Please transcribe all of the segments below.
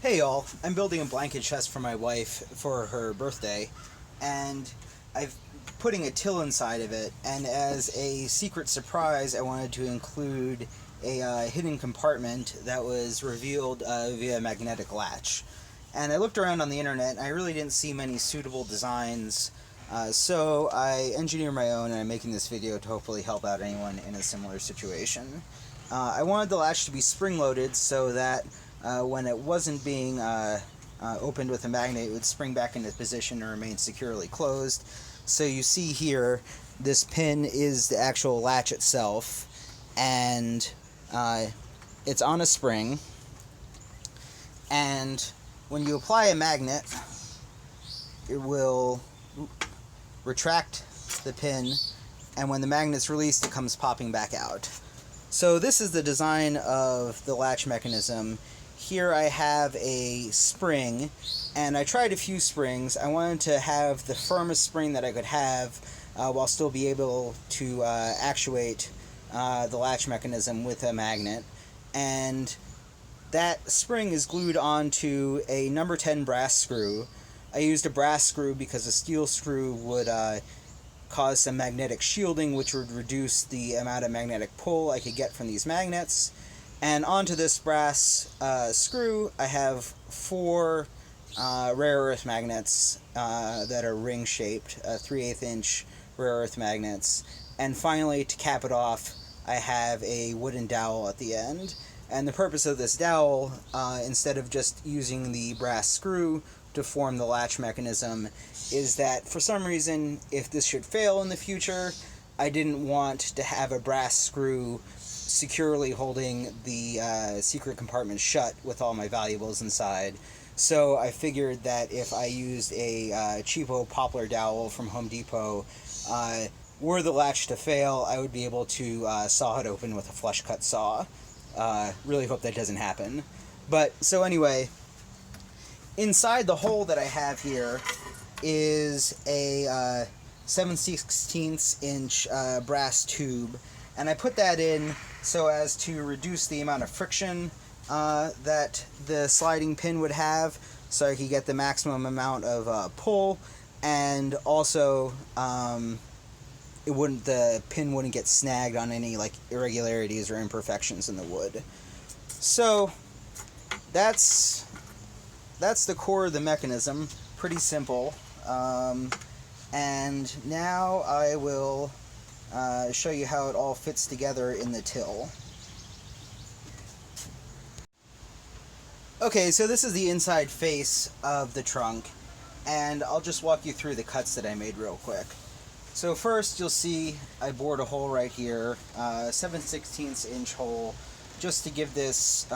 Hey y'all, I'm building a blanket chest for my wife for her birthday, and I'm putting a till inside of it, and as a secret surprise, I wanted to include a hidden compartment that was revealed via magnetic latch. And I looked around on the internet, and I really didn't see many suitable designs, so I engineered my own, and I'm making this video to hopefully help out anyone in a similar situation. I wanted the latch to be spring-loaded so that when it wasn't being opened with a magnet, it would spring back into position and remain securely closed. So you see here, this pin is the actual latch itself, and it's on a spring. And when you apply a magnet, it will retract the pin, and when the magnet's released, it comes popping back out. So this is the design of the latch mechanism. Here I have a spring, and I tried a few springs. I wanted to have the firmest spring that I could have while still be able to actuate the latch mechanism with a magnet. And that spring is glued onto a number 10 brass screw. I used a brass screw because a steel screw would cause some magnetic shielding, which would reduce the amount of magnetic pull I could get from these magnets. And onto this brass screw, I have 4 rare earth magnets that are ring-shaped, 3/8 inch rare earth magnets. And finally, to cap it off, I have a wooden dowel at the end. And the purpose of this dowel, instead of just using the brass screw to form the latch mechanism, is that for some reason, if this should fail in the future, I didn't want to have a brass screw securely holding the secret compartment shut with all my valuables inside. So I figured that if I used a cheapo poplar dowel from Home Depot, were the latch to fail, I would be able to saw it open with a flush cut saw. Really hope that doesn't happen. But, so anyway, inside the hole that I have here is a 7/16 inch brass tube, and I put that in so as to reduce the amount of friction that the sliding pin would have, so I could get the maximum amount of pull, and also the pin wouldn't get snagged on any like irregularities or imperfections in the wood. So that's the core of the mechanism. Pretty simple. And now I will show you how it all fits together in the till. Okay, so this is the inside face of the trunk, and I'll just walk you through the cuts that I made real quick. So first, you'll see I bored a hole right here, 7/16 inch hole, just to give this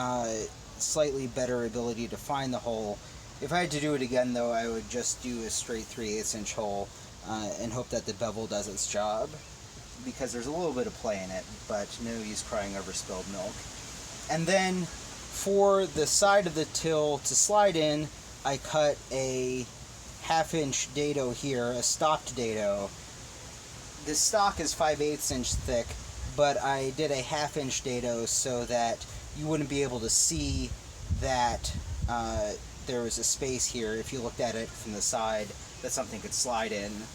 slightly better ability to find the hole. If I had to do it again, though, I would just do a straight 3/8 inch hole and hope that the bevel does its job, because there's a little bit of play in it, but no use crying over spilled milk. And then for the side of the till to slide in, I cut a 1/2 inch dado here, a stocked dado. This stock is 5/8 inch thick, but I did a 1/2 inch dado so that you wouldn't be able to see that there was a space here if you looked at it from the side that something could slide in.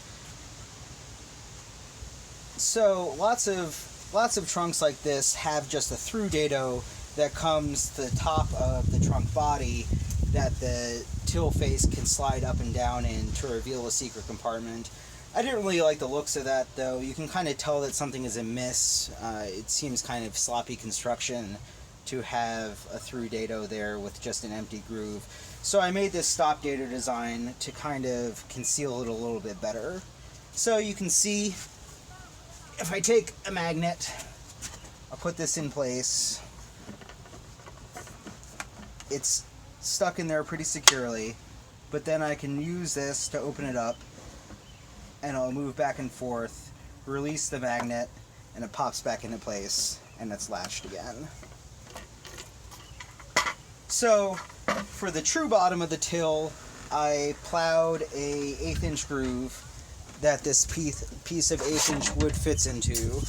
So lots of trunks like this have just a through dado that comes to the top of the trunk body that the till face can slide up and down in to reveal a secret compartment. I didn't really like the looks of that, though. You can kind of tell that something is amiss. It seems kind of sloppy construction to have a through dado there with just an empty groove. So I made this stop dado design to kind of conceal it a little bit better. So you can see, if I take a magnet, I'll put this in place. It's stuck in there pretty securely, but then I can use this to open it up, and I'll move back and forth, release the magnet, and it pops back into place, and it's latched again. So, for the true bottom of the till, I plowed a 1/8 inch groove that this piece of 1/8 inch wood fits into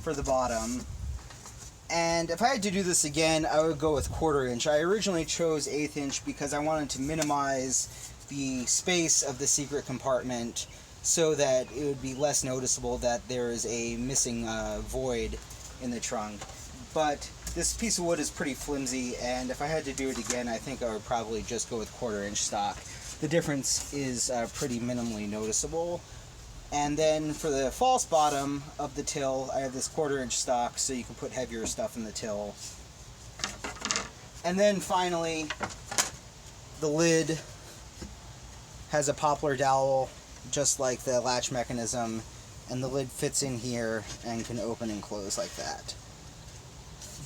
for the bottom. And if I had to do this again, I would go with 1/4 inch. I originally chose 1/8 inch because I wanted to minimize the space of the secret compartment so that it would be less noticeable that there is a missing void in the trunk. But this piece of wood is pretty flimsy, and if I had to do it again, I think I would probably just go with 1/4 inch stock. The difference is pretty minimally noticeable. And then for the false bottom of the till, I have this 1/4 inch stock so you can put heavier stuff in the till. And then finally, the lid has a poplar dowel just like the latch mechanism, and the lid fits in here and can open and close like that.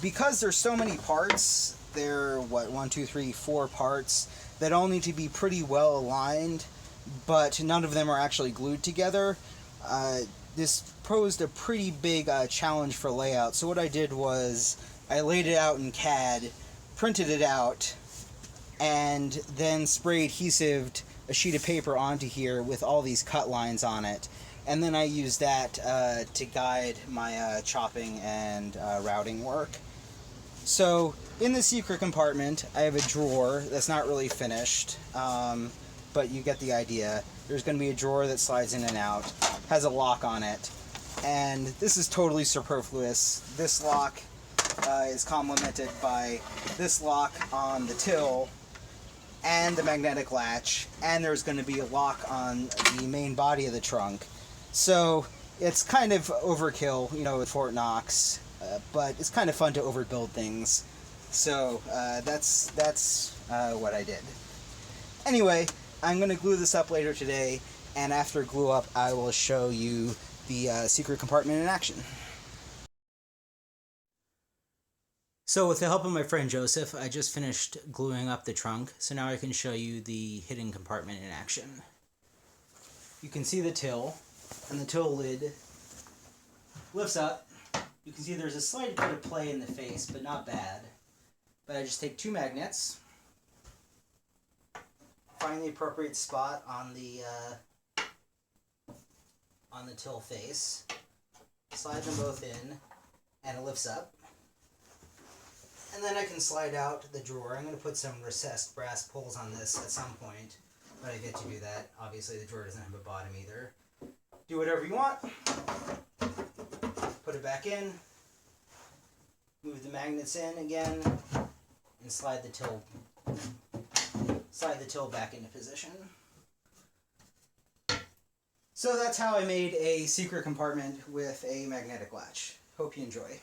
Because there's so many parts, there are what, 1, 2, 3, 4 parts that all need to be pretty well aligned, but none of them are actually glued together. This posed a pretty big challenge for layout. So what I did was I laid it out in CAD, printed it out, and then spray adhesived a sheet of paper onto here with all these cut lines on it. And then I used that to guide my chopping and routing work. So in the secret compartment, I have a drawer that's not really finished, but you get the idea. There's going to be a drawer that slides in and out, has a lock on it, and this is totally superfluous. This lock is complemented by this lock on the till and the magnetic latch, and there's going to be a lock on the main body of the trunk. So it's kind of overkill, you know, with Fort Knox, but it's kind of fun to overbuild things. So that's what I did. Anyway, I'm going to glue this up later today, and after glue up, I will show you the secret compartment in action. So with the help of my friend Joseph, I just finished gluing up the trunk, so now I can show you the hidden compartment in action. You can see the till, and the till lid lifts up. You can see there's a slight bit of play in the face, but not bad. But I just take 2 magnets, find the appropriate spot on the till face, slide them both in, and it lifts up. And then I can slide out the drawer. I'm going to put some recessed brass pulls on this at some point, but I get to do that. Obviously the drawer doesn't have a bottom either. Do whatever you want. Put it back in. Move the magnets in again, and slide the till back into position. So that's how I made a secret compartment with a magnetic latch. Hope you enjoy.